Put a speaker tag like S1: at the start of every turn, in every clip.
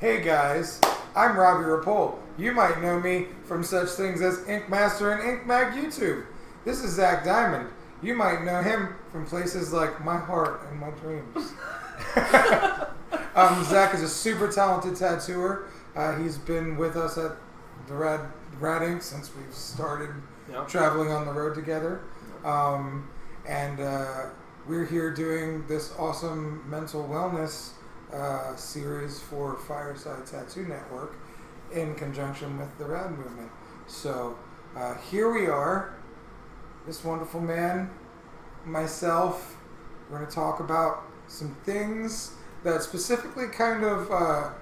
S1: Hey guys, I'm Robbie Rapole. You might know me from such things as Ink Master and Ink Mag YouTube. This is Zak Diamond. You might know him from places like my heart and my dreams. Zak is a super talented tattooer. He's been with us at the Rad Ink since we've started traveling on the road together. We're here doing this awesome mental wellness series for Fireside Tattoo Network in conjunction with the Rad Movement. So here we are, this wonderful man, myself. We're going to talk about some things that specifically kind of are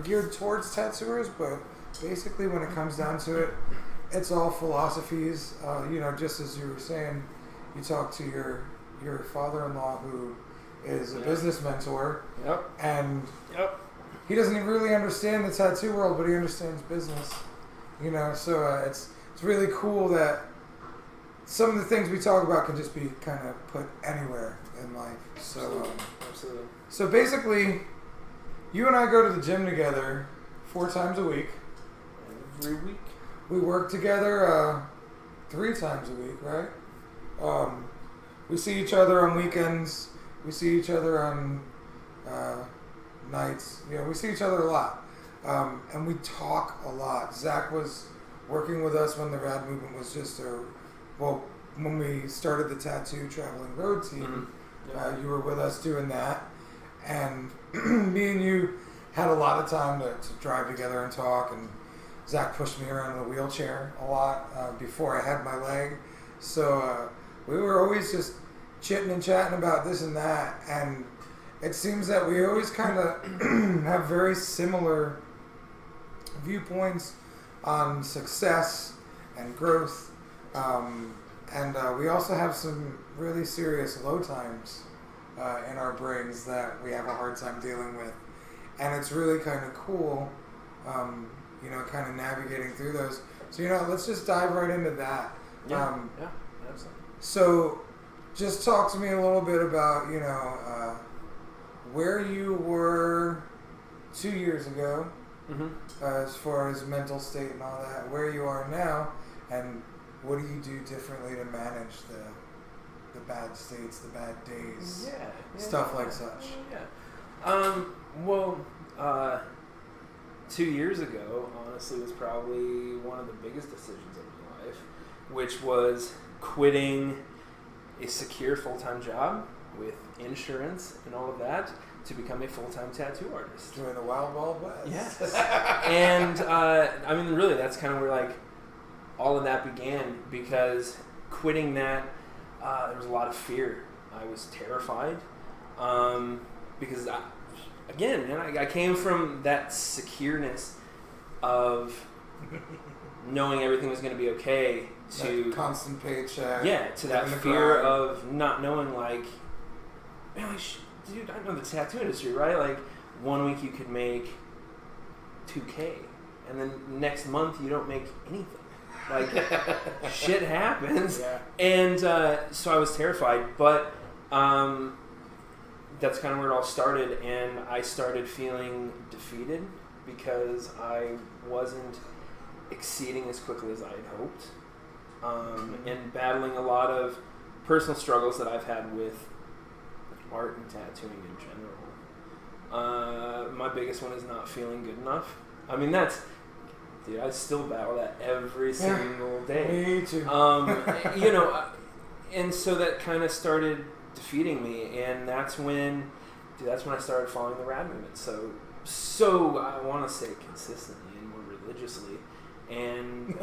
S1: geared towards tattooers, but basically when it comes down to it, it's all philosophies. Just as you were saying, you talk to your father-in-law who is a business mentor. And he doesn't even really understand the tattoo world, but he understands business. So it's really cool that some of the things we talk about can just be kind of put anywhere in life. So
S2: Absolutely.
S1: So basically, you and I go to the gym together 4 times a week.
S2: Every week.
S1: We work together 3 times a week, right? We see each other on weekends. We see each other on nights. We see each other a lot. And we talk a lot. Zak was working with us when the Rad Movement was just when we started the Tattoo Traveling Road team.
S2: Mm-hmm.
S1: You were with us doing that. And me and you had a lot of time to drive together and talk. And Zak pushed me around in a wheelchair a lot before I had my leg. So we were always just chitting and chatting about this and that. And it seems that we always kind of have very similar viewpoints on success and growth. We also have some really serious low times in our brains that we have a hard time dealing with. And it's really kind of cool, kind of navigating through those. So, let's just dive right into that.
S2: Absolutely.
S1: So, just talk to me a little bit about, where you were 2 years ago, as far as mental state and all that, where you are now, and what do you do differently to manage the bad states, the bad days, stuff like such.
S2: 2 years ago, honestly, was probably one of the biggest decisions of my life, which was quitting a secure full-time job with insurance and all of that to become a full-time tattoo artist.
S1: Doing the Wild Wild West.
S2: Yes. And, really, that's kind of where, all of that began, because quitting that, there was a lot of fear. I was terrified, because, I came from that secureness of knowing everything was going to be okay to
S1: that constant paycheck.
S2: Yeah, to that fear of not knowing, dude, I know the tattoo industry, right? One week you could make $2K, and then next month you don't make anything. Shit happens.
S1: Yeah.
S2: And so I was terrified, but that's kind of where it all started, and I started feeling defeated because I wasn't exceeding as quickly as I had hoped, and battling a lot of personal struggles that I've had with art and tattooing in general. My biggest one is not feeling good enough. Dude, I still battle that every single day.
S1: Me too.
S2: And so that kind of started defeating me, and that's when I started following the Rad Movement. So I want to say consistently and more religiously, and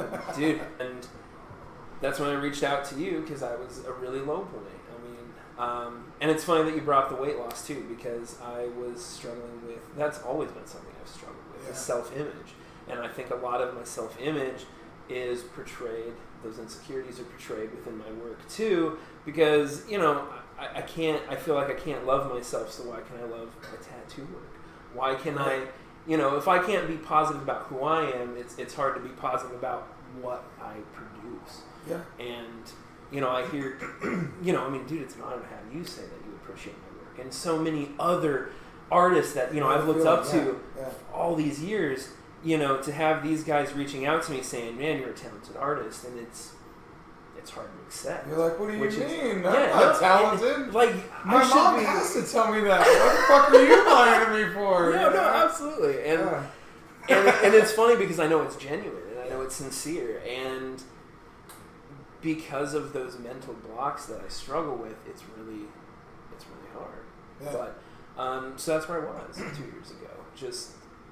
S2: and that's when I reached out to you because I was a really low point. And it's funny that you brought up the weight loss too, because I was struggling with. That's always been something I've struggled with, is self-image. And I think a lot of my self-image is portrayed, those insecurities are portrayed within my work too, because, I feel like I can't love myself, so why can I love my tattoo work? Why can I, if I can't be positive about who I am, it's hard to be positive about what I produce.
S1: Yeah.
S2: And, I hear, dude, it's an honor to have you say that you appreciate my work. And so many other artists that, you know, I've looked up to
S1: yeah.
S2: all these years, you know, to have these guys reaching out to me saying, man, you're a talented artist, and it's hard to accept.
S1: You're like, what do you mean? I'm
S2: yeah,
S1: not talented.
S2: Like,
S1: my mom has to tell me that. What the fuck are you lying to me for?
S2: No, absolutely. And it's funny because I know it's genuine and I know it's sincere, and because of those mental blocks that I struggle with, it's really hard.
S1: Yeah.
S2: But so that's where I was 2 years ago, just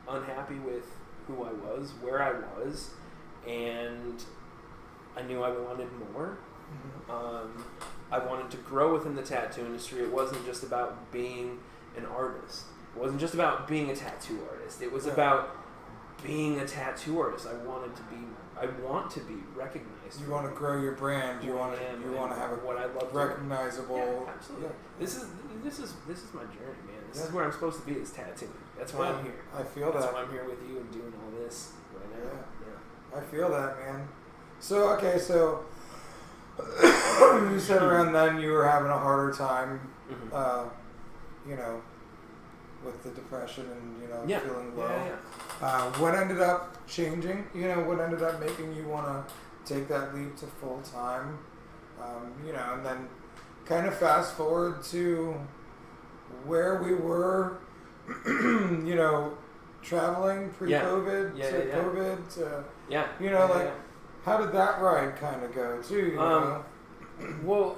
S2: unhappy with who I was, where I was, and I knew I wanted more.
S1: Mm-hmm.
S2: I wanted to grow within the tattoo industry. It wasn't just about being an artist. It wasn't just about being a tattoo artist. It was about being a tattoo artist. I want to be recognized.
S1: You want to grow your brand. You want to have a
S2: what I love
S1: recognizable.
S2: Yeah, absolutely.
S1: Yeah.
S2: This is my journey, man. This is where I'm supposed to be. Is tattooing. That's why I'm here.
S1: I feel
S2: That's
S1: that.
S2: why I'm here with you and doing all this right now. Yeah.
S1: I feel that, man. So okay, so you said around then you were having a harder time, you know, with the depression and feeling low. What ended up changing? You know, what ended up making you want to take that leap to full time? You know, and then kind of fast forward to where we were, you know, traveling pre-COVID to COVID to, you know, how did that ride kind of go too? You know?
S2: Well,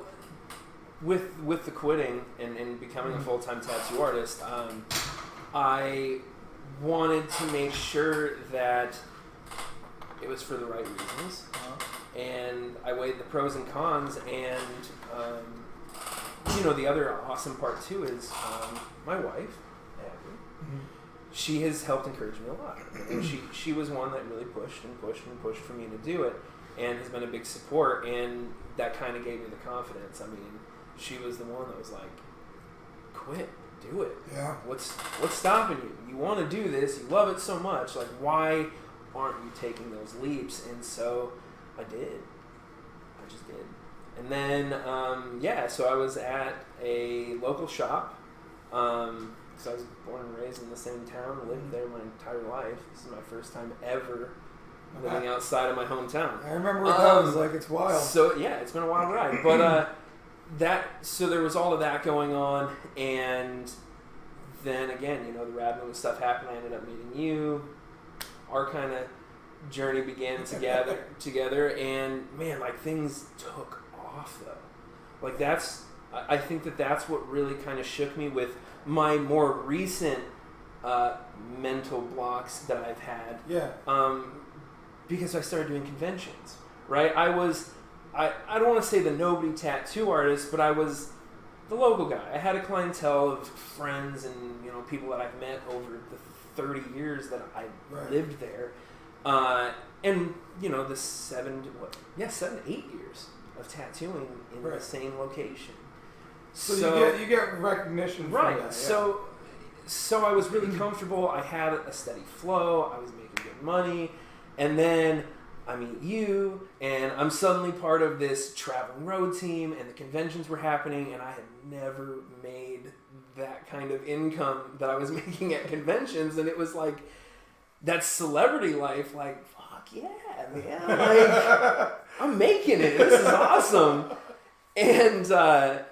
S2: with the quitting and becoming a full-time tattoo artist, I wanted to make sure that it was for the right reasons, and I weighed the pros and cons, and you know, the other awesome part too is my wife, Abby. She has helped encourage me a lot, and she was one that really pushed for me to do it, and has been a big support, and that kind of gave me the confidence. I mean, she was the one that was like, quit, do it.
S1: Yeah.
S2: What's stopping you? You want to do this, you love it so much, like, why aren't you taking those leaps? And so I did. I just did. And then, so I was at a local shop, because I was born and raised in the same town, lived there my entire life. This is my first time ever living outside of my hometown.
S1: I remember what that was like. It's wild.
S2: So, yeah, it's been a wild ride. But so there was all of that going on, and then again, you know, the Rad Movement stuff happened. I ended up meeting you. Our kind of journey began together, and man, like, things took off though. Like, I think that's what really kind of shook me with my more recent mental blocks that I've had.
S1: Yeah.
S2: Because I started doing conventions, right? I don't want to say the nobody tattoo artist, but I was the local guy. I had a clientele of friends and, you know, people that I've met over the 30 years that I lived there. And, you know, the 7 to 8 years of tattooing in the same location.
S1: So you get recognition from that. Yeah.
S2: So I was really comfortable. I had a steady flow. I was making good money. And then I meet you, and I'm suddenly part of this traveling road team, and the conventions were happening, and I had never made that kind of income that I was making at conventions, and it was like that celebrity life, like, fuck yeah, man, like, I'm making it, this is awesome. And I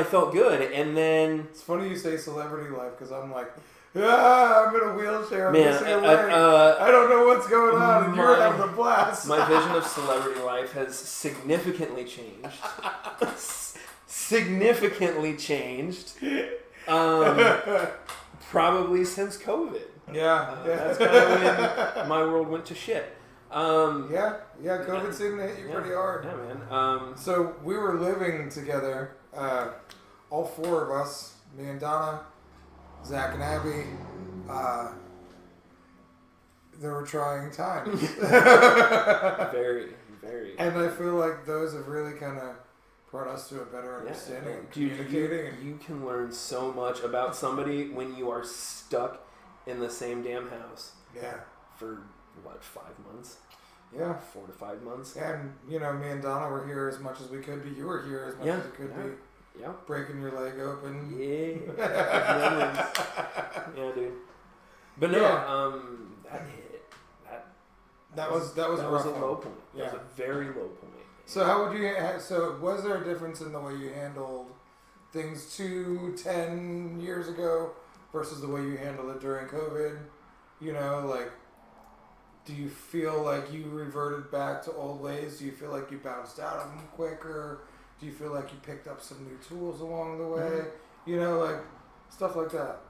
S2: felt good, and then...
S1: It's funny you say celebrity life, because I'm like... I'm in a wheelchair. I'm missing a leg. I don't know what's going on, and you're having a blast.
S2: My vision of celebrity life has significantly changed. Probably since COVID.
S1: That's
S2: kind of when my world went to shit.
S1: COVID seemed to hit you pretty hard.
S2: Yeah, man.
S1: So we were living together, all 4 of us, me and Donna, Zach and Abby. There were trying times.
S2: Very, very.
S1: And I feel like those have really kind of brought us to a better understanding and communicating.
S2: You can learn so much about somebody when you are stuck in the same damn house.
S1: Yeah.
S2: For, 5 months?
S1: Yeah.
S2: 4 to 5 months.
S1: And, you know, me and Donna were here as much as we could be. You were here as much as you could be.
S2: Yeah.
S1: Breaking your leg open.
S2: Yeah. Memories. Yeah, dude. But no, that hit.
S1: That was a
S2: low point.
S1: Yeah.
S2: That was a very low point.
S1: So how would you? So was there a difference in the way you handled things 10 years ago versus the way you handled it during COVID? You know, like, do you feel like you reverted back to old ways? Do you feel like you bounced out of them quicker? Do you feel like you picked up some new tools along the way? Mm-hmm. You know, like, stuff like that.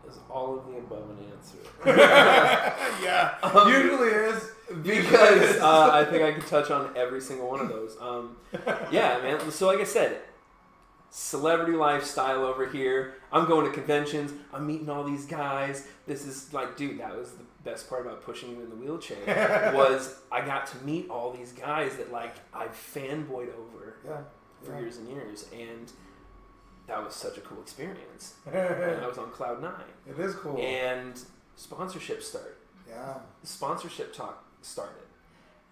S2: Is all of the above an answer?
S1: Yeah, usually is.
S2: Because I think I could touch on every single one of those. Yeah, man. So like I said, celebrity lifestyle over here. I'm going to conventions. I'm meeting all these guys. This is like, dude, that was the best part about pushing you in the wheelchair was I got to meet all these guys that like I've fanboyed over for years and years, and that was such a cool experience. And I was on cloud 9.
S1: It is cool.
S2: And sponsorship started.
S1: Yeah.
S2: The sponsorship talk started.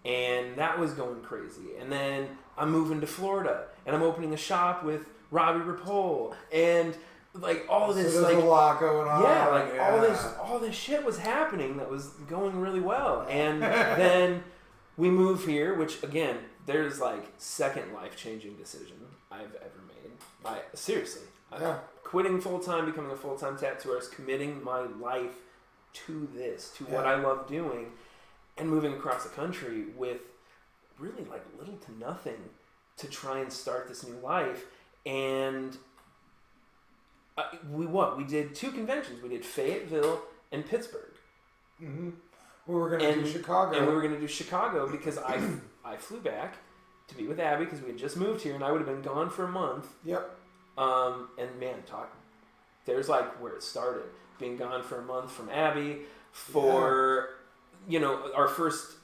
S2: And that was going crazy. And then I'm moving to Florida and I'm opening a shop with Robbie Rapole and like all this,
S1: so there's a lot going on.
S2: Yeah, like all this shit was happening that was going really well. And then we move here, which again, there's like second life-changing decision I've ever made. Seriously. Quitting full-time, becoming a full-time tattooist, committing my life to this, to what I love doing, and moving across the country with really like little to nothing to try and start this new life. And we did 2 conventions. We did Fayetteville and Pittsburgh.
S1: Mm-hmm. We were going to do Chicago.
S2: And we were going to do Chicago because I flew back to be with Abby because we had just moved here and I would have been gone for a month.
S1: Yep.
S2: And man, there's like where it started. Being gone for a month from Abby for, our first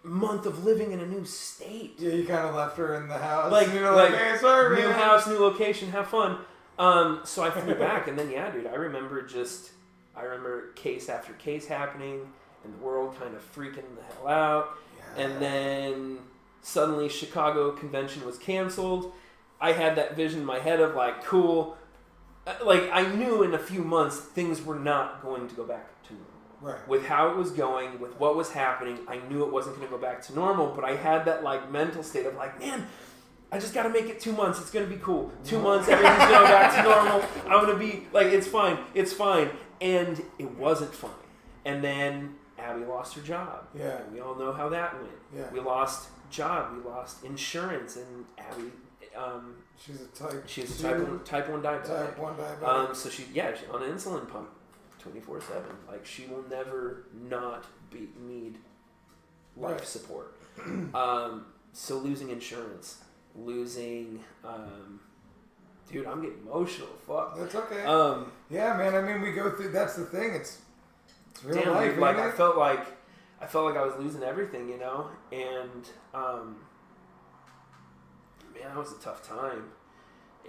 S2: month of living in a new state.
S1: Yeah, you kind of left her in the house.
S2: Like,
S1: hey, sorry,
S2: new
S1: man.
S2: house, new location, have fun. So I flew back, and then, dude, I remember case after case happening, and the world kind of freaking the hell out. Yeah. And then suddenly Chicago convention was canceled. I had that vision in my head of, like, cool. Like, I knew in a few months things were not going to go back to normal.
S1: Right.
S2: With how it was going, with what was happening, I knew it wasn't going to go back to normal, but I had that, like, mental state of, like, man, I just got to make it 2 months. It's going to be cool. 2 months, everything's going to go back to normal. I'm going to be, like, it's fine. And it wasn't fine. And then Abby lost her job.
S1: Yeah.
S2: And we all know how that went.
S1: Yeah.
S2: We lost job. We lost insurance. And Abby...
S1: she's a type
S2: 1 diabetic.
S1: Type 1 diabetic.
S2: So she's on an insulin pump 24/7. Like, she will never not need life support. So losing insurance, losing, dude, I'm getting emotional. Fuck.
S1: That's okay. Yeah, man. I mean, we go through. That's the thing. It's real life.
S2: Dude, like I felt like I was losing everything, and man, that was a tough time.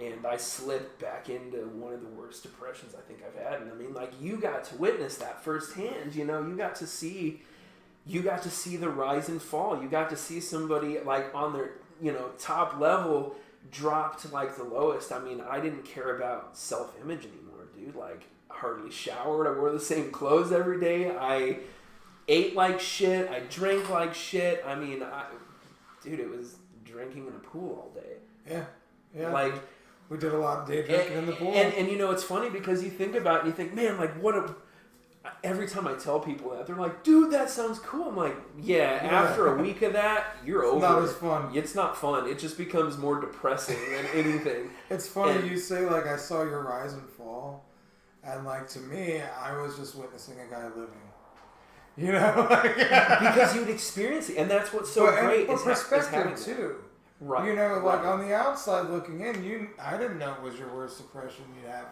S2: And I slipped back into one of the worst depressions I think I've had. And I mean, like, you got to witness that firsthand. You got to see the rise and fall. You got to see somebody like on their, top level drop to like the lowest. I mean, I didn't care about self-image anymore, dude. Like, I hardly showered. I wore the same clothes every day. I ate like shit. I drank like shit. I mean, dude, it was drinking in a pool all day.
S1: Yeah.
S2: Like,
S1: we did a lot of day drinking in the pool.
S2: And it's funny because you think about it and you think, man, like, every time I tell people that, they're like, dude, that sounds cool. I'm like, after a week of that, you're over. It's
S1: not as fun.
S2: It's not fun. It just becomes more depressing than anything.
S1: It's funny you say, like, I saw your rise and fall. And, like, to me, I was just witnessing a guy living.
S2: Because you'd experience it. And that's what's so great.
S1: But perspective, too.
S2: Right.
S1: Like, on the outside looking in, I didn't know it was your worst depression you'd have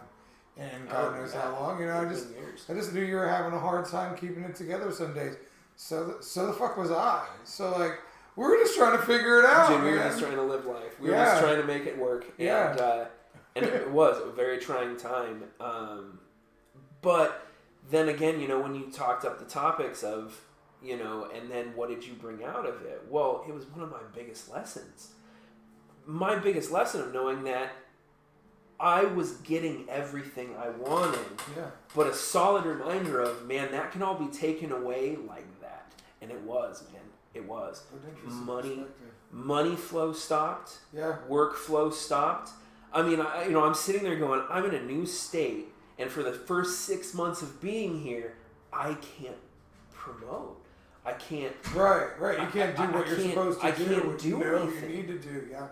S1: in God knows how long. I just knew you were having a hard time keeping it together some days. So the fuck was I? So, like, we were just trying to figure it out.
S2: Dude, we were just trying to live life. We were just trying to make it work. And it was a very trying time. But then again, when you talked up the topics of, and then what did you bring out of it? Well, it was one of my biggest lessons. My biggest lesson of knowing that I was getting everything I wanted.
S1: Yeah.
S2: But a solid reminder of, man, that can all be taken away like that. And it was, man. It was. Money flow stopped.
S1: Yeah.
S2: Work flow stopped. I mean, I'm sitting there going, I'm in a new state, and for the first 6 months of being here, I can't promote. I can't.
S1: Right. You can't do what you're supposed to do.
S2: I can't do anything.
S1: You need to do. Yeah.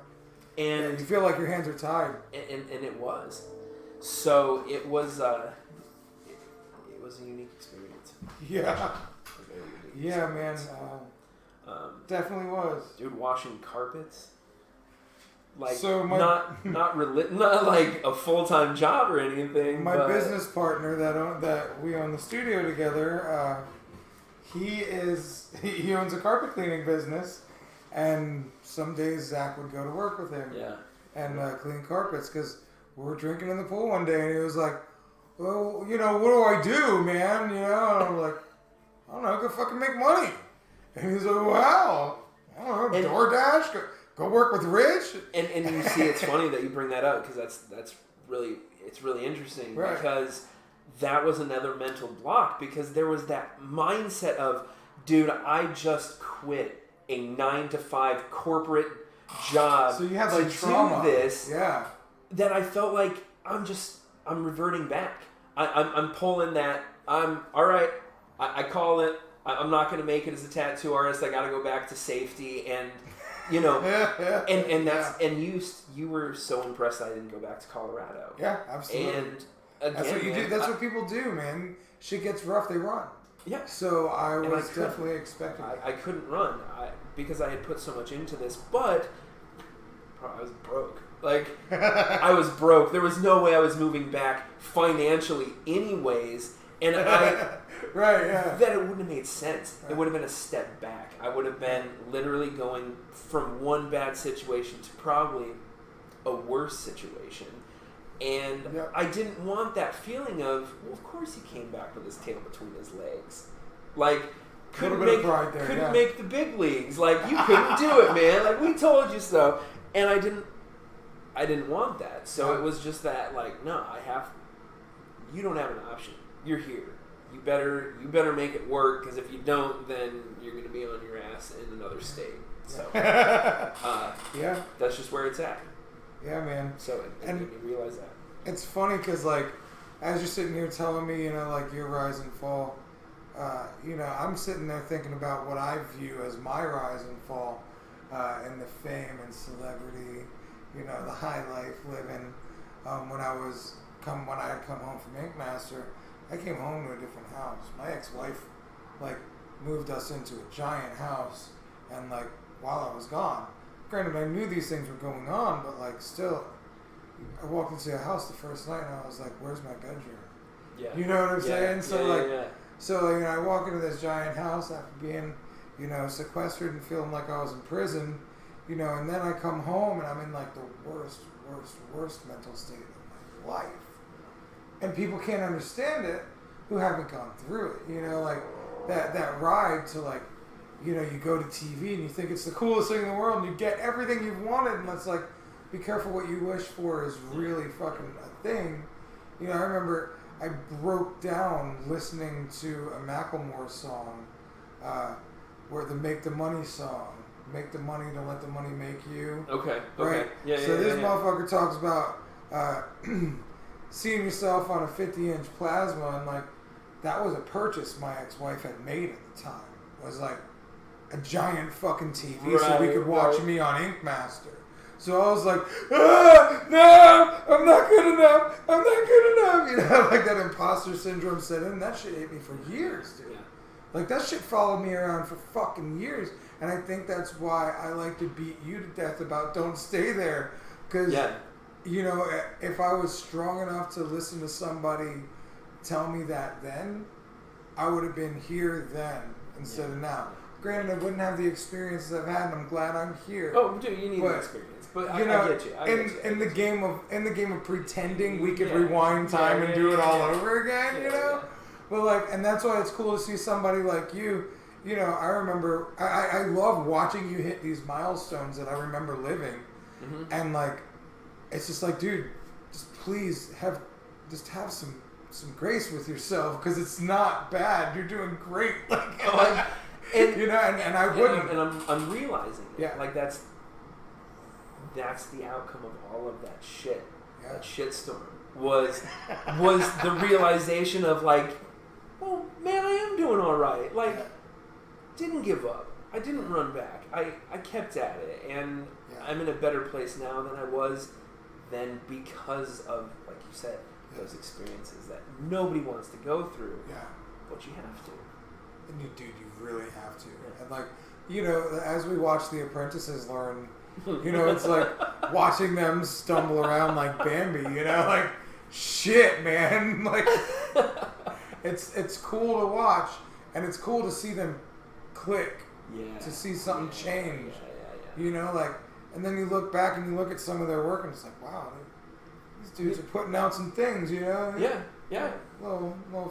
S2: And
S1: you feel like your hands are tied.
S2: And it was. So it was. It was a unique experience.
S1: Yeah. Yeah, man. Definitely was.
S2: Dude, washing carpets. Like,
S1: so
S2: not like a full-time job or anything.
S1: My business partner that we own the studio together, he owns a carpet cleaning business, and some days Zach would go to work with him.
S2: Yeah.
S1: And clean carpets, because we were drinking in the pool one day, and he was like, "Well, what do I do, man?" And I'm like, "I don't know, go fucking make money." And he's like, "Wow, I don't know, DoorDash, go work with Rich."
S2: And you see, it's funny that you bring that up, because that's really interesting,
S1: right.
S2: Because that was another mental block, because there was that mindset of, dude, I just quit a 9-to-5 corporate job,
S1: so you have
S2: to
S1: like trauma.
S2: do this.
S1: Yeah.
S2: That I felt like I'm reverting back. I'm pulling that. I'm all right. I call it. I'm not going to make it as a tattoo artist. I got to go back to safety, and and that's and you were so impressed that I didn't go back to Colorado.
S1: Yeah, absolutely.
S2: And again,
S1: that's what you do. That's what people do, man. Shit gets rough, they run.
S2: Yeah.
S1: So I was definitely expecting it.
S2: I couldn't run because I had put so much into this, but I was broke. Like, I was broke. There was no way I was moving back financially anyways. And
S1: right, yeah.
S2: That it wouldn't have made sense. Right. It would have been a step back. I would have been literally going from one bad situation to probably a worse situation. And I didn't want that feeling of, well, of course he came back with his tail between his legs. Like, couldn't make the big leagues. Like, you couldn't do it, man. Like, we told you so. And I didn't want that. So it was just that, like, no, you don't have an option. You're here. You better make it work, because if you don't, then you're going to be on your ass in another state. So, that's just where it's at.
S1: Yeah, man.
S2: So, and you realize that.
S1: It's funny because, like, as you're sitting here telling me, like, your rise and fall, I'm sitting there thinking about what I view as my rise and fall, and the fame and celebrity, the high life living. When I had come home from Ink Master, I came home to a different house. My ex-wife, like, moved us into a giant house, and, like, while I was gone, granted, I knew these things were going on, but, like, still, I walked into a house the first night, and I was like, "Where's my bedroom?"
S2: Yeah.
S1: You know what I'm saying? So,
S2: So,
S1: I walk into this giant house after being, sequestered and feeling like I was in prison, and then I come home, and I'm in, like, the worst mental state of my life. And people can't understand it who haven't gone through it. Like, that ride to, like, you go to TV and you think it's the coolest thing in the world, and you get everything you've wanted, and it's like, be careful what you wish for is really fucking a thing. I remember I broke down listening to a Macklemore song, where the Make the Money song, make the money, don't let the money make you.
S2: Okay.
S1: Right?
S2: Yeah,
S1: so this motherfucker talks about seeing yourself on a 50-inch plasma, and, like, that was a purchase my ex-wife had made at the time. Was like a giant fucking TV, so we could watch me on Ink Master. So I was like, no, I'm not good enough. Like that imposter syndrome set in. That shit hit me for years, dude.
S2: Yeah.
S1: Like, that shit followed me around for fucking years. And I think that's why I like to beat you to death about don't stay there. Because, if I was strong enough to listen to somebody tell me that then, I would have been here then instead of now. Granted, I wouldn't have the experiences I've had, and I'm glad I'm here.
S2: Oh, dude, you need the experience. But I get you.
S1: In the game of pretending we could rewind time and do it all over again,
S2: Yeah.
S1: But, like, and that's why it's cool to see somebody like you. I remember, I love watching you hit these milestones that I remember living.
S2: Mm-hmm.
S1: And, like, it's just like, dude, just please have some grace with yourself, because it's not bad. You're doing great. Like, and I wouldn't.
S2: And I'm realizing it.
S1: Yeah.
S2: Like that's the outcome of all of that shit.
S1: Yeah.
S2: That shitstorm was the realization of like, well, man, I am doing all right. Like, didn't give up. I didn't run back. I kept at it, and I'm in a better place now than I was then, because of, like you said, those experiences that nobody wants to go through.
S1: Yeah.
S2: But you have to.
S1: And you really have to. Yeah. And like, as we watch the apprentices learn, it's like watching them stumble around like Bambi, like, shit, man. Like, it's cool to watch, and it's cool to see them click, to see something change, like, and then you look back and you look at some of their work and it's like, wow, these dudes are putting out some things, little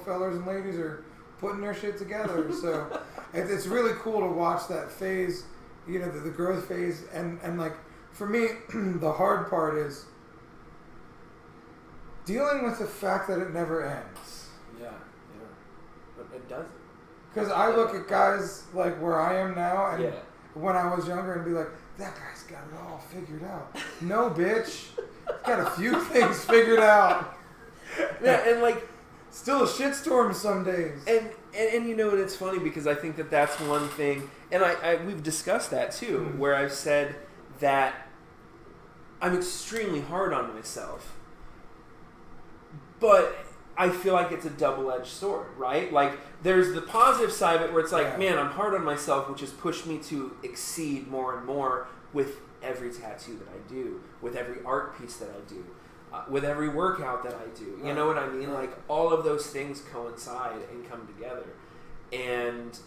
S1: fellers and ladies are putting their shit together. So it's really cool to watch that phase, the growth phase, and like, for me, the hard part is dealing with the fact that it never ends.
S2: But it doesn't.
S1: Because I look at guys like where I am now, and when I was younger, and be like, that guy's got it all figured out. No, bitch. He's got a few things figured out.
S2: Yeah, and like,
S1: still a shitstorm some days.
S2: And it's funny, because I think that that's one thing, and we've discussed that too, where I've said that I'm extremely hard on myself, but I feel like it's a double-edged sword, right? Like, there's the positive side of it where it's like, man, I'm hard on myself, which has pushed me to exceed more and more with every tattoo that I do, with every art piece that I do, with every workout that I do. You know what I mean? Like, all of those things coincide and come together. And,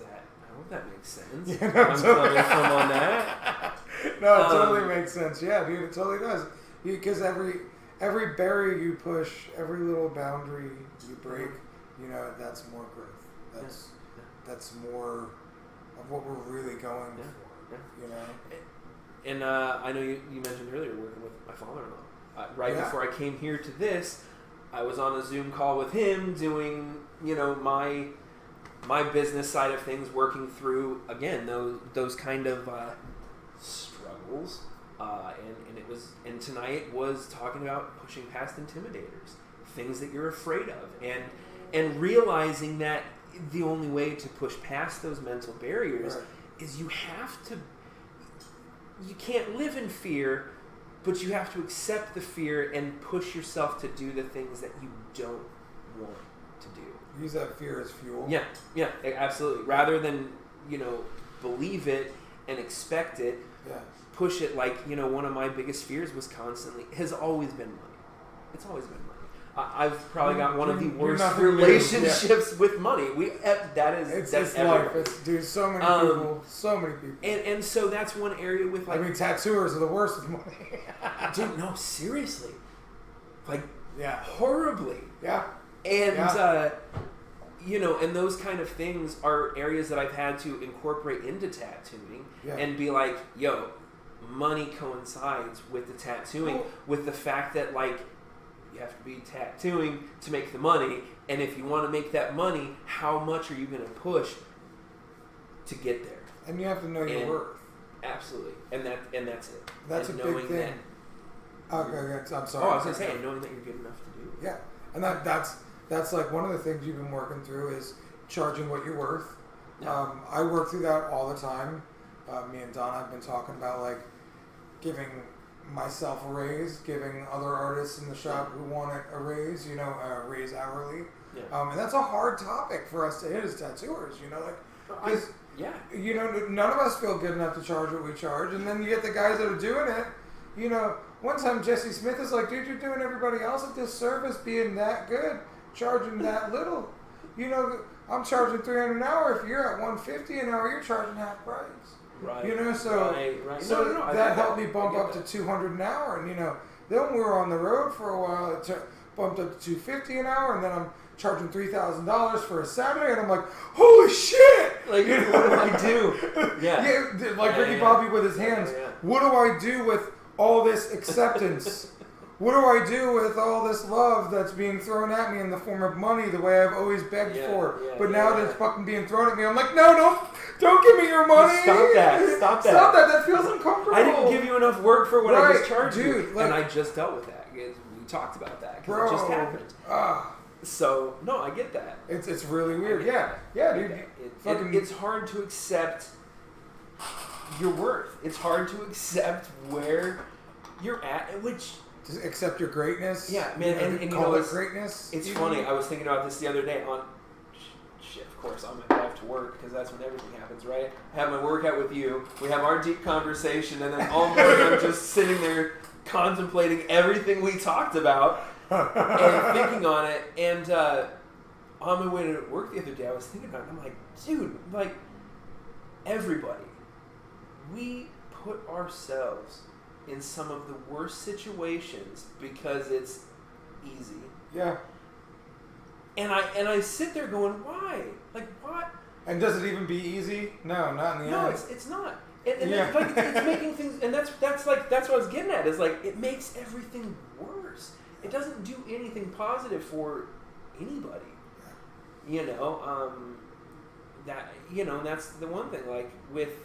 S2: I hope that makes sense.
S1: Yeah, no,
S2: I'm coming from on that.
S1: No, it totally makes sense. Yeah, dude, it totally does. Because every barrier you push, every little boundary you break, that's more growth. That's more of what we're really going for. Yeah.
S2: And I know you mentioned earlier working with my father-in-law. Before I came here to this, I was on a Zoom call with him doing, my business side of things, working through, again, those kind of struggles. And tonight was talking about pushing past intimidators, things that you're afraid of, and realizing that the only way to push past those mental barriers is you can't live in fear, but you have to accept the fear and push yourself to do the things that you don't want to do.
S1: Use that fear as fuel.
S2: Yeah, absolutely. Rather than, believe it and expect it, push it. Like, one of my biggest fears has always been money. It's always been money. I've probably got one of the worst relationships with money. That's
S1: life. It's so many people.
S2: And so that's one area with, like,
S1: tattooers are the worst with money.
S2: Dude, no, seriously. Like, horribly.
S1: Yeah.
S2: And, and those kind of things are areas that I've had to incorporate into tattooing and be like, yo, money coincides with the tattooing, with the fact that, like, you have to be tattooing to make the money, and if you want to make that money, how much are you going to push to get there?
S1: And you have to know your worth.
S2: Absolutely, and that's it.
S1: That's
S2: and
S1: a big thing. Okay, I'm sorry.
S2: I was going to say, knowing that you're good enough to do it.
S1: Yeah, and that's like one of the things you've been working through is charging what you're worth. Yeah. I work through that all the time. Me and Donna have been talking about, like, giving myself a raise, giving other artists in the shop who want a raise, a raise hourly. Yeah. And that's a hard topic for us to hit as tattooers, because none of us feel good enough to charge what we charge, and then you get the guys that are doing it. One time Jesse Smith is like, dude, you're doing everybody else a disservice being that good, charging that little. I'm charging $300 an hour. If you're at $150 an hour, you're charging half price.
S2: Right.
S1: Right. So that helped me bump up to $200 an hour, and then we were on the road for a while. It bumped up to $250 an hour, and then I'm charging $3,000 for a Saturday, and I'm like, holy shit!
S2: Like, what do I do?
S1: Ricky Bobby with his hands. What do I do with all this acceptance? What do I do with all this love that's being thrown at me in the form of money, the way I've always begged for? But now that it's fucking being thrown at me, I'm like, no, don't give me your money.
S2: Stop that.
S1: Stop that. That feels uncomfortable.
S2: I didn't give you enough work for what I just charged
S1: dude,
S2: you.
S1: Like,
S2: and I just dealt with that. We talked about that because it just happened. So, no, I get that.
S1: It's really weird. Yeah, dude.
S2: It's hard to accept your worth. It's hard to accept where you're at, which...
S1: Just accept your greatness.
S2: Yeah, man, and
S1: call it greatness.
S2: It's funny. I was thinking about this the other day on of course, on my drive to work, because that's when everything happens, right? I have my workout with you. We have our deep conversation, and then all morning I'm just sitting there contemplating everything we talked about and thinking on it. And on my way to work the other day, I was thinking about it. I'm like, dude, like everybody, we put ourselves in some of the worst situations because it's easy.
S1: Yeah.
S2: And I sit there going, why? Like, what?
S1: And does it even be easy? No, not in the end.
S2: No, it's not. And like, it's making things, and that's what I was getting at, is like, it makes everything worse. It doesn't do anything positive for anybody. You know, that's the one thing, like, with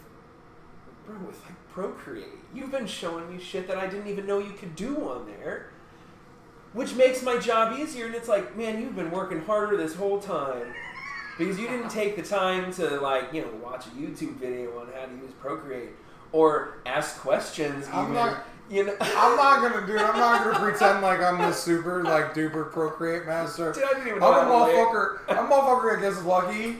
S2: like Procreate, you've been showing me shit that I didn't even know you could do on there, which makes my job easier. And it's like, man, you've been working harder this whole time because you didn't take the time to, like, you know, watch a YouTube video on how to use Procreate or ask questions. I'm not gonna
S1: pretend like I'm the super, like, duper Procreate master.
S2: Dude, I didn't even know
S1: I'm a motherfucker that gets lucky,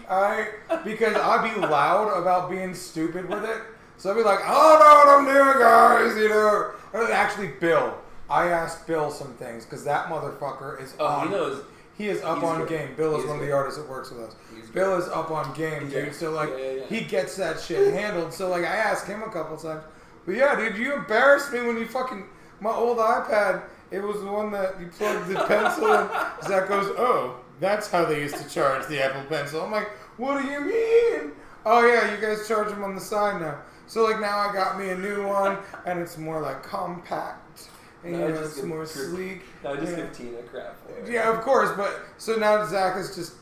S1: because I'd be loud about being stupid with it. So I'd be like, I don't know what I'm doing, guys, you know. And actually, Bill. I asked Bill some things, because that motherfucker is on.
S2: He knows.
S1: He is up on game. Bill is one of the artists that works with us. Bill is up on game, dude. So, like, he gets that shit handled. So, like, I asked him a couple times. But, yeah, dude, you embarrassed me when you fucking... My old iPad, it was the one that you plugged the pencil in. Zach goes, oh, that's how they used to charge the Apple Pencil. I'm like, what do you mean? Oh, yeah, you guys charge them on the side now. So, like, now I got me a new one, and it's more, like, compact. And,
S2: no,
S1: it's more sleek.
S2: No, just 15 a crap for it.
S1: Yeah, of course, but... So now Zach is just...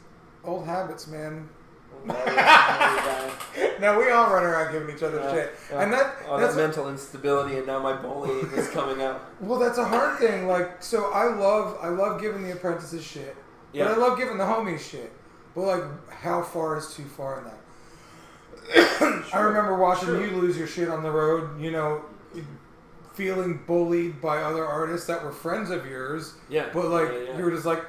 S1: Old habits, man. No, we all run around giving each other shit.
S2: Yeah. And that's mental instability, and now my bullying is coming out.
S1: Well, that's a hard thing. Like, so I love giving the apprentices shit. Yeah. But I love giving the homies shit. But, like, how far is too far in that? Sure. I remember watching you lose your shit on the road, you know, feeling bullied by other artists that were friends of yours. Yeah. But, like, you were just like,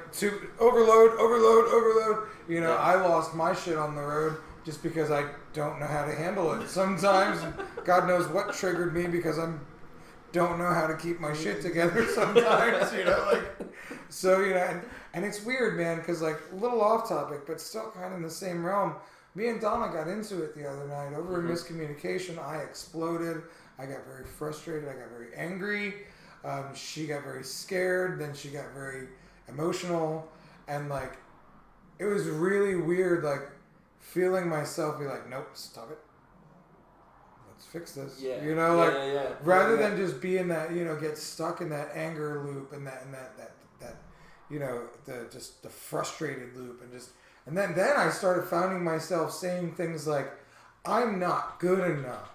S1: overload. You know, I lost my shit on the road just because I don't know how to handle it. Sometimes, God knows what triggered me because I don't know how to keep my shit together sometimes, you know, like, so, you know, and it's weird, man, because, like, a little off topic, but still kind of in the same realm. Me and Donna got into it the other night over a miscommunication. I exploded. I got very frustrated. I got very angry. She got very scared. Then she got very emotional. And, like, it was really weird, like, feeling myself be like, nope, stop it. Let's fix this. Yeah. You know, like, rather than just be in that, you know, get stuck in that anger loop and that you know, the frustrated loop and then I started finding myself saying things like, I'm not good enough.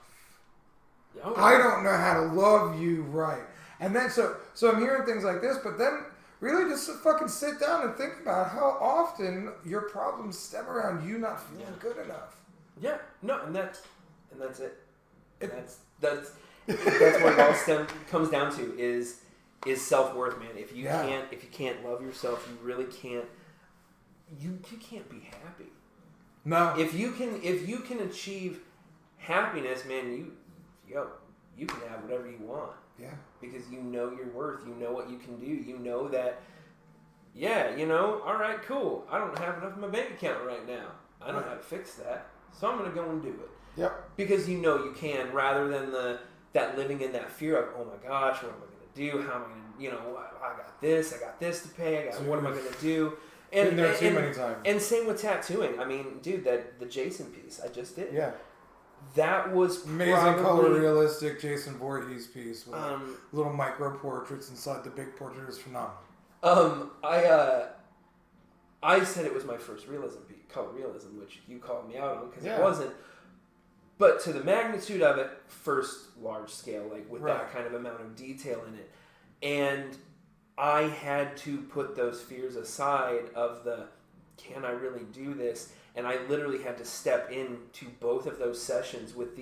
S1: I don't know how to love you right. And then, so I'm hearing things like this, but then really just fucking sit down and think about how often your problems stem around you not feeling good enough.
S2: Yeah, no, and that's it. That's what it all comes down to is self-worth, man. If you can't love yourself, you really can't. You can't be happy. No. If you can achieve happiness, man, you can have whatever you want. Yeah. Because you know your worth. You know what you can do. You know that. Yeah. You know. All right. Cool. I don't have enough in my bank account right now. I don't know how to fix that, so I'm gonna go and do it. Yep. Because you know you can, rather than that living in that fear of, oh my gosh, what am I gonna do? How am I gonna? You know, I got this to pay. What am I gonna do? And,
S1: been there too many times.
S2: And same with tattooing. I mean, dude, the Jason piece I just did. Yeah. that was
S1: amazing
S2: probably,
S1: color realistic Jason Voorhees piece with little micro portraits inside the big portrait is phenomenal.
S2: I said it was my first realism piece, color realism, which you called me out on because
S1: Yeah.
S2: it wasn't. But to the magnitude of it, first large scale, like with that kind of amount of detail in it. And I had to put those fears aside of can I really do this? And I literally had to step into both of those sessions with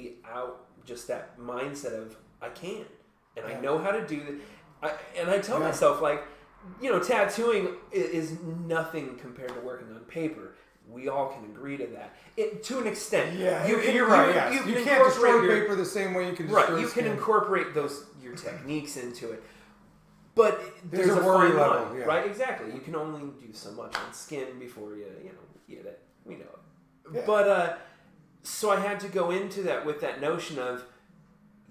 S2: just that mindset of, I can. And I know how to do that. And I tell myself, like, tattooing is nothing compared to working on paper. We all can agree to that. To an extent.
S1: Yeah, you're right. Yes. You can't destroy paper the same way you can destroy
S2: Right, you
S1: skin.
S2: can incorporate your techniques into it. But there's a
S1: worry
S2: fine
S1: level,
S2: line, right? Exactly. You can only do so much on skin before you get it. We know it. Yeah. But, so I had to go into that with that notion of,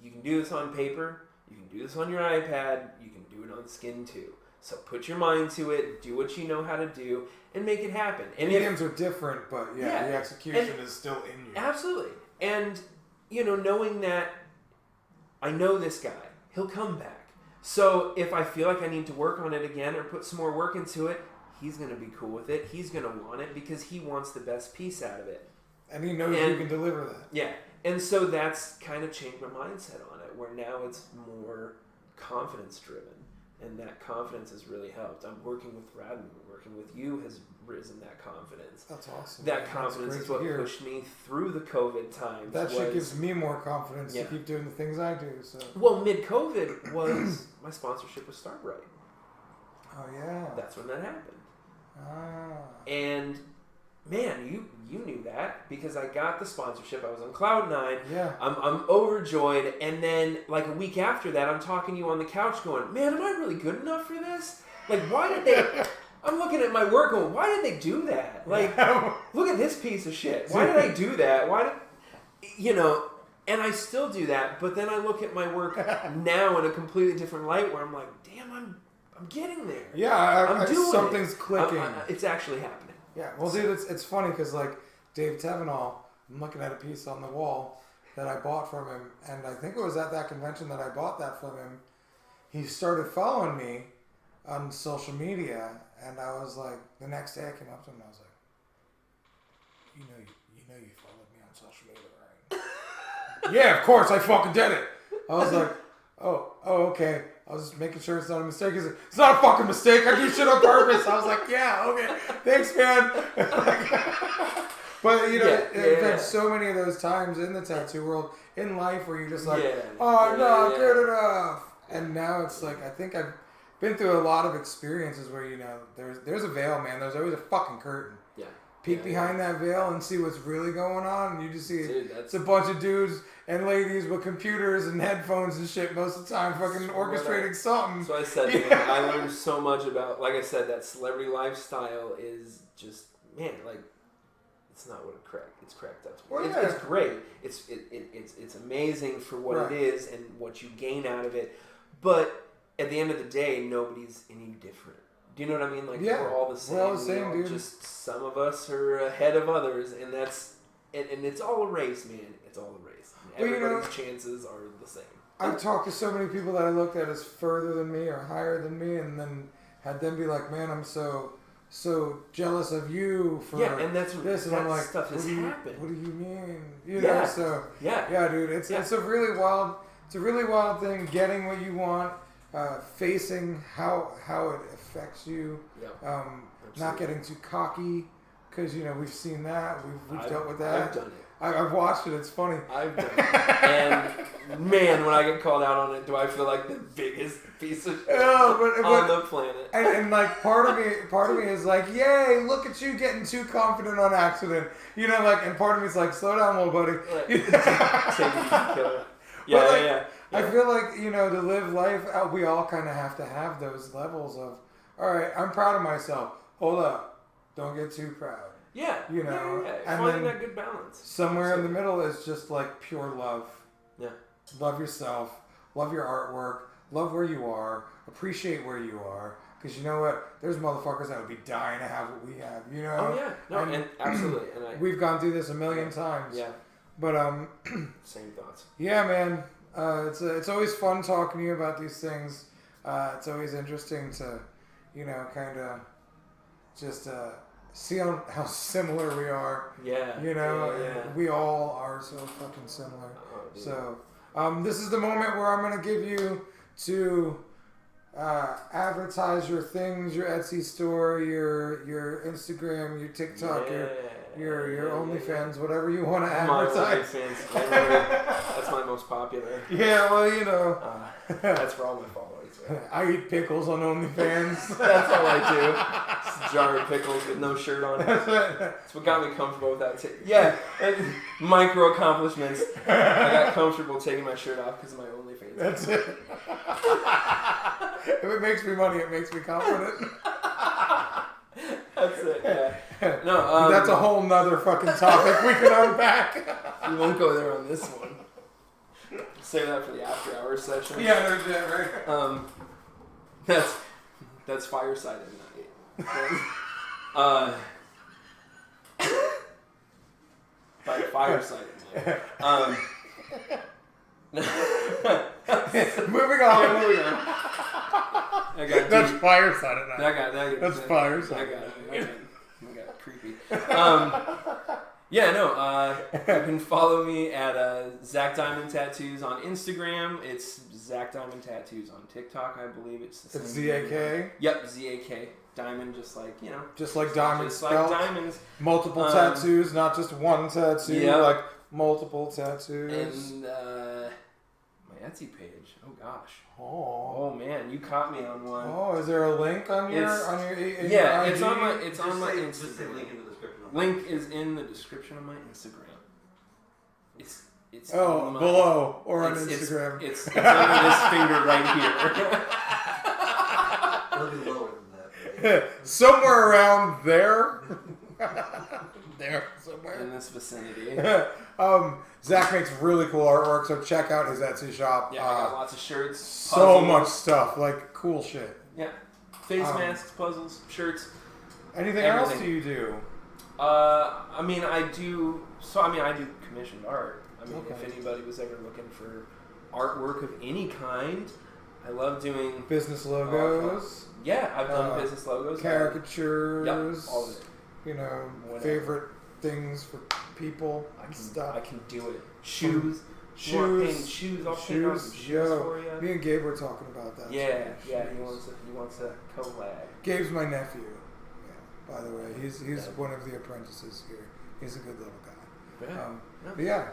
S2: you can do this on paper, you can do this on your iPad, you can do it on skin too. So put your mind to it, do what you know how to do, and make it happen. And
S1: mediums are different, but the execution is still in you.
S2: Absolutely. And, knowing that I know this guy, he'll come back. So if I feel like I need to work on it again or put some more work into it, he's going to be cool with it. He's going to want it because he wants the best piece out of it.
S1: And he knows you can deliver that.
S2: Yeah. And so that's kind of changed my mindset on it, where now it's more confidence driven. And that confidence has really helped. I'm working with Radman, working with you has risen that confidence.
S1: That's awesome.
S2: That confidence is what pushed me through the COVID times.
S1: That shit gives me more confidence to keep doing the things I do. So.
S2: Well, mid-COVID was my sponsorship with Starbright.
S1: Oh, yeah.
S2: That's when that happened.
S1: Ah.
S2: And, man, you knew that because I got the sponsorship. I was on Cloud 9.
S1: Yeah.
S2: I'm overjoyed. And then, like, a week after that, I'm talking to you on the couch going, man, am I really good enough for this? Like, why did they... I'm looking at my work going, why did they do that? Like, look at this piece of shit. Why did I do that? Why did... and I still do that, but then I look at my work now in a completely different light where I'm like, damn, I'm getting there.
S1: Yeah,
S2: I'm doing
S1: something's clicking.
S2: It's actually happening.
S1: Yeah, well, dude, it's funny because, like, Dave Tevenall, I'm looking at a piece on the wall that I bought from him, and I think it was at that convention that I bought that from him. He started following me on social media, and I was like, the next day I came up to him and I was like, you followed me on social media, right? Yeah, of course, I fucking did it. I was like, oh, okay. I was just making sure it's not a mistake. He's like, it's not a fucking mistake. I do shit on purpose. I was like, yeah, okay. Thanks, man. But, there's been so many of those times in the tattoo world, in life, where you're just like, good enough. And now it's like, I think I've been through a lot of experiences where, there's a veil, man. There's always a fucking curtain. Yeah. Peek behind that veil and see what's really going on, and you just see it's a bunch of dudes and ladies with computers and headphones and shit most of the time, fucking orchestrating something.
S2: So I said, I learned so much about, like I said, that celebrity lifestyle is just, man, like, it's not what it's cracked up to. Well, it's great. It's amazing for what it is and what you gain out of it, but at the end of the day, nobody's any different. Do you know what I mean? Like, we're all the same.
S1: We're all the same, dude.
S2: Just some of us are ahead of others, and and it's all a race, man. It's all a race. And everybody's chances are the same.
S1: I've talked to so many people that I looked at as further than me or higher than me, and then had them be like, man, I'm so jealous of you for
S2: and that's
S1: this. And I'm like,
S2: stuff has happened.
S1: What do you mean? Know, so yeah, dude, it's a really wild thing. Getting what you want, facing how it affects you, not getting too cocky, because we've seen that, we've dealt with that.
S2: I've done it.
S1: I've watched it. It's funny.
S2: I've done it. And man, when I get called out on it, do I feel like the biggest piece of shit on the planet?
S1: And like part of me is like, yay, look at you getting too confident on accident. And part of me is like, slow down, little buddy. I feel like, to live life out, we all kind of have to have those levels of, all right, I'm proud of myself. Hold up. Don't get too proud.
S2: Yeah.
S1: And
S2: finding that good balance.
S1: Somewhere in the middle is just like pure love.
S2: Yeah.
S1: Love yourself. Love your artwork. Love where you are. Appreciate where you are. Because you know what? There's motherfuckers that would be dying to have what we have.
S2: Oh, yeah. No, and absolutely. And
S1: we've gone through this a million times.
S2: Yeah.
S1: But
S2: Same thoughts.
S1: yeah, man. It's always fun talking to you about these things. It's always interesting to, kind of just see how similar we are.
S2: Yeah.
S1: And we all are so fucking similar.
S2: Oh,
S1: so this is the moment where I'm gonna give you to advertise your things, your Etsy store, your Instagram, your TikTok, your OnlyFans, whatever you want to advertise.
S2: My OnlyFans, that's my most popular.
S1: Yeah, well,
S2: that's for all my followers. Right?
S1: I eat pickles on OnlyFans.
S2: That's all I do. Just a jar of pickles with no shirt on. That's what got me comfortable with that. Micro accomplishments. I got comfortable taking my shirt off because of my OnlyFans.
S1: That's it. If it makes me money, it makes me confident.
S2: That's it. Yeah. No,
S1: that's a whole nother fucking topic we can unpack.
S2: We won't go there on this one. Save that for the after hours session.
S1: Yeah, no shit, right?
S2: That's fireside at night. By fireside at night.
S1: Moving on.
S2: Yeah, moving on.
S1: That's fireside at night.
S2: That's
S1: fireside.
S2: I got creepy. You can follow me at Zak Diamond Tattoos on Instagram. It's Zak Diamond Tattoos on TikTok. I believe it's the same.
S1: It's Z-A-K?
S2: Yep, Z-A-K. Diamond, just like
S1: diamonds.
S2: Just like diamonds.
S1: Multiple tattoos, not just one tattoo.
S2: Yeah.
S1: Like multiple tattoos.
S2: And my Etsy page. Oh gosh.
S1: Oh
S2: man, you caught me on one.
S1: Oh, is there a link on your
S2: yeah,
S1: your
S2: it's
S1: IG?
S2: on my Instagram.
S3: Just a link in the description.
S2: Link is in the description of my Instagram. It's
S1: below or on Instagram.
S2: It's under this finger right here.
S3: It'll be lower than that.
S1: Somewhere around there. There somewhere.
S2: In this vicinity.
S1: Zach makes really cool artwork, so check out his Etsy shop.
S2: Yeah, I got lots of shirts.
S1: So
S2: puzzles.
S1: much stuff, like cool shit.
S2: Yeah. Face masks, puzzles, shirts.
S1: Anything else do you do?
S2: I do commissioned art. If anybody was ever looking for artwork of any kind, I love doing
S1: business logos.
S2: I've done business logos,
S1: caricatures.
S2: Yep, all of it.
S1: Whatever. Favorite things for people and stuff.
S2: I can do it. Shoes. Shoes. I'll paint out some shoes for you.
S1: Me and Gabe were talking about that.
S2: Yeah. He wants a collab.
S1: Gabe's my nephew. Yeah. By the way, he's one of the apprentices here. He's a good little guy.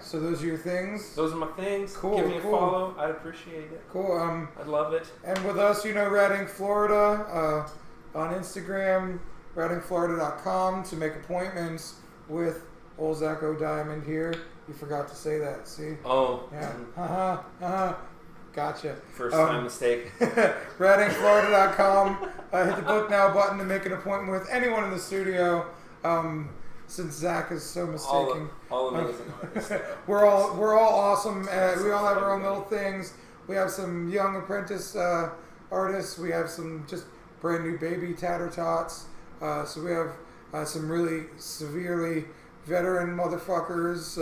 S1: So those are your things.
S2: Those are my things.
S1: Cool.
S2: Give me a follow. I'd appreciate it.
S1: Cool.
S2: I'd love it.
S1: And with us, Redding, Florida, on Instagram, reddingflorida.com to make appointments with old Zak Diamond here. You forgot to say that. See?
S2: Oh.
S1: Yeah. Gotcha.
S2: First time mistake.
S1: reddingflorida.com. Hit the book now button to make an appointment with anyone in the studio. Since Zach is so mistaken.
S2: All amazing artists.
S1: We're all awesome. We all have our own little things. We have some young apprentice artists. We have some just brand new baby tatter tots. So we have some really severely veteran motherfuckers.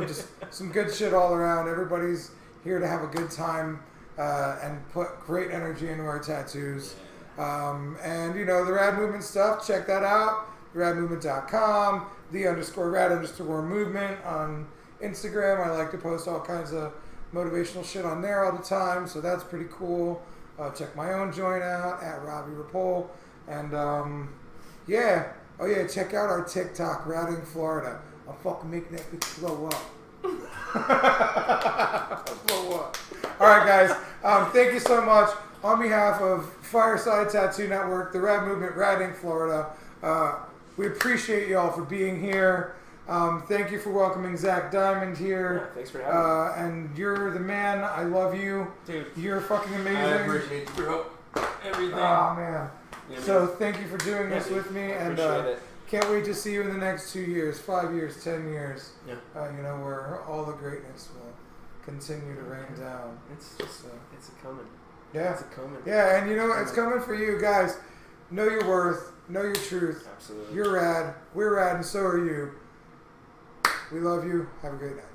S1: Just some good shit all around. Everybody's here to have a good time and put great energy into our tattoos. And the Rad Movement stuff, check that out. radmovement.com, _rad_movement on Instagram. I like to post all kinds of motivational shit on there all the time, so that's pretty cool. Check my own joint out at Robbie Rapole. And check out our TikTok, Routing Florida. I'm fucking making that bitch blow up. Blow up. Alright guys, thank you so much. On behalf of Fireside Tattoo Network, the Rad Movement, Routing Florida, we appreciate y'all for being here. Thank you for welcoming Zak Diamond here.
S2: Yeah, thanks for having me.
S1: And you're the man. I love you.
S2: Dude.
S1: You're fucking amazing.
S2: I appreciate you, bro. Everything.
S1: Oh, man.
S2: Yeah,
S1: so thank you for doing this with me.
S2: I
S1: And
S2: appreciate it.
S1: can't wait to see you in the next 2 years, 5 years, 10 years.
S2: Yeah.
S1: Where all the greatness will continue to rain down.
S2: It's just, it's a coming.
S1: Yeah.
S2: It's a coming.
S1: Yeah, and it's coming for you guys. Know your worth. Know your truth.
S2: Absolutely.
S1: You're rad. We're rad, and so are you. We love you. Have a great night.